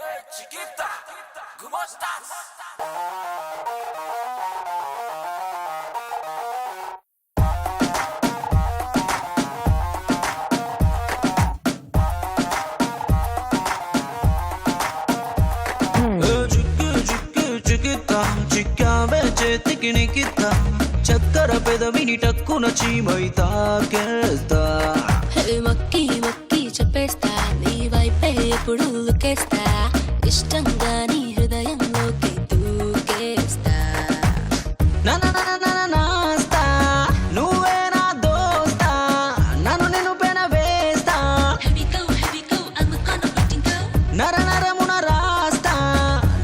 Chiquita, ¿cómo estás? చేతికి నికితా చక్కర పెదవిని టక్కున చీమై తాకేస్తా మొక్కి మొక్కి చెప్పేస్తా నీ వైపే ఎప్పుడు లుకేస్తా ఇష్టంగా నీ హృదయంలోకి దూకేస్తా నాస్తా నువ్వే నా దోస్తా నన్ను నేను పెనవేస్తా నర నరమున రాస్తా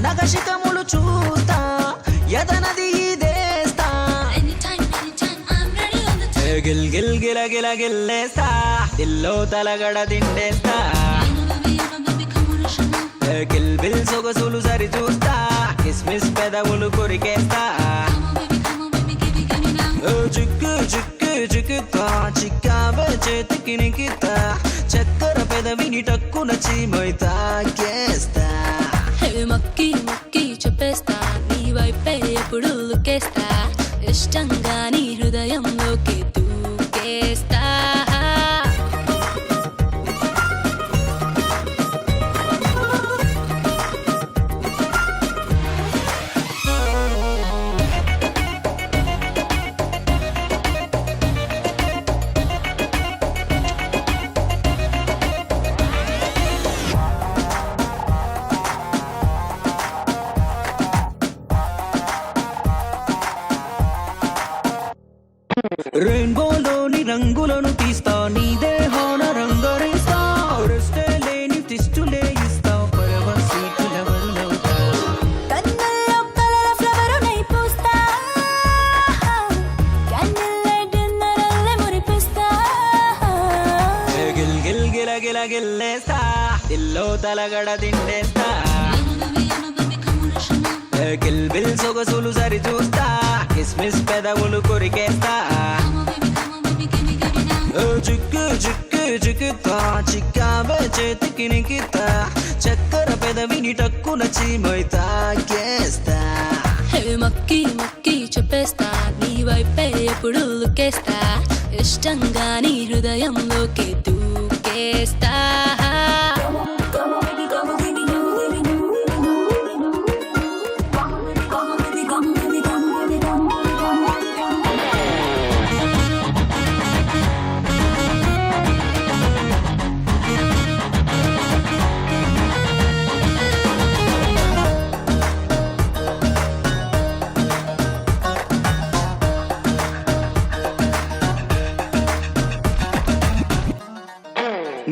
నగశికములు చూస్తా యదనది దేస్తా గిల్ గిల్ గిల గిల గిల్లేస్తా దిల్లో తలగడ దిండేస్తా గిల్ బిల్ సొగసులు సరి చూస్తా కిస్మిస్ పెదవులు కొరికేస్తా చిక్కు చిక్కు చిక్కుతా చిక్కావే చేతికి నికితా చక్కర పెదవిని టక్కున చీమై తాకేస్తా మొక్కి మొక్కి చెప్పేస్తా నీ వైపే ఎప్పుడు లుకేస్తా ఇష్టంగా నీ హృదయంలోకి దూకేస్తా రెయిన్బోలోని రంగులను తీస్తా నీ దేహాన రంగరేస్తా రెస్టే లేని తిష్టులే ఇస్తా పరవ సీటులెవరు నవ్వుతా కన్నుల్లో కలల ఫ్లవరు నై పూస్తా కన్నుల్లో డిన్నరల్లే మురిపిస్తా గిల్ గిల్ గిల గిల గిల్లేస్తా దిల్లో తలగడ దిండేస్తా గిల్ బిల్ సొగసులు సరి చూస్తా కిస్మిస్ పెదవులు కొరికేస్తా చిక్కు చిక్కు చిక్కుతా చిక్కావే చేతికి నికితా చక్కర పెదవిని టక్కున చీమై తాకేస్తా మొక్కి మొక్కి చెప్పేస్తా నీ వైపే ఎప్పుడు లుకేస్తా ఇష్టంగా నీ హృదయంలోకి దూకేస్తా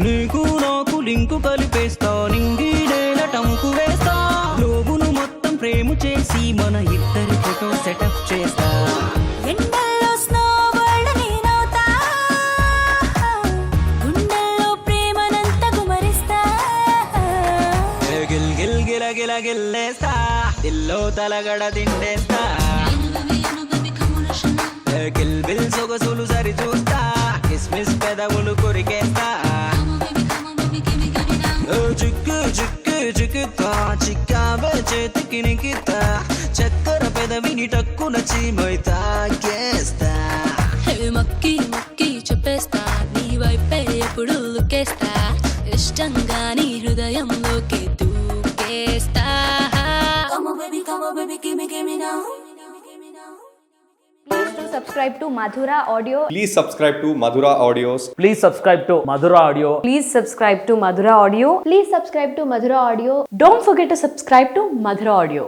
నీకు నాకు లింకు కలిపేస్తా నింగిడేల టంకు వేస్తా లోగును మొత్తం ప్రేమ చేసి మన ఇద్దరి ఫోటో సెటప్ చేస్తా ఎండల్లో స్నో వరల్డ్ నేనవుతా గుండెల్లో ప్రేమనంత గుమరిస్తా గిల్ గిల్ గిల గిల గిల్లేస్తా దిల్లో తలగడ దిండేస్తా గిల్ బిల్ సొగసులు సరి చూస్తా కిస్మిస్ పెదవులు కొరికేస్తా చిక్కు చిక్కు చిక్కుతా చిక్కావే చేతికి నికితా చక్కర పెదవిని టక్కున చీమై తాకేస్తా మొక్కి మొక్కి చెప్పేస్తా నీ వైపే ఎప్పుడు లుకేస్తా ఇష్టంగా నీ హృదయంలోకి దూకేస్తా Please do subscribe to Madhura Audio. Please subscribe to Madhura Audios. Please subscribe to Madhura Audio. Please subscribe to Madhura Audio. Please subscribe to Madhura Audio. Don't forget to subscribe to Madhura Audio.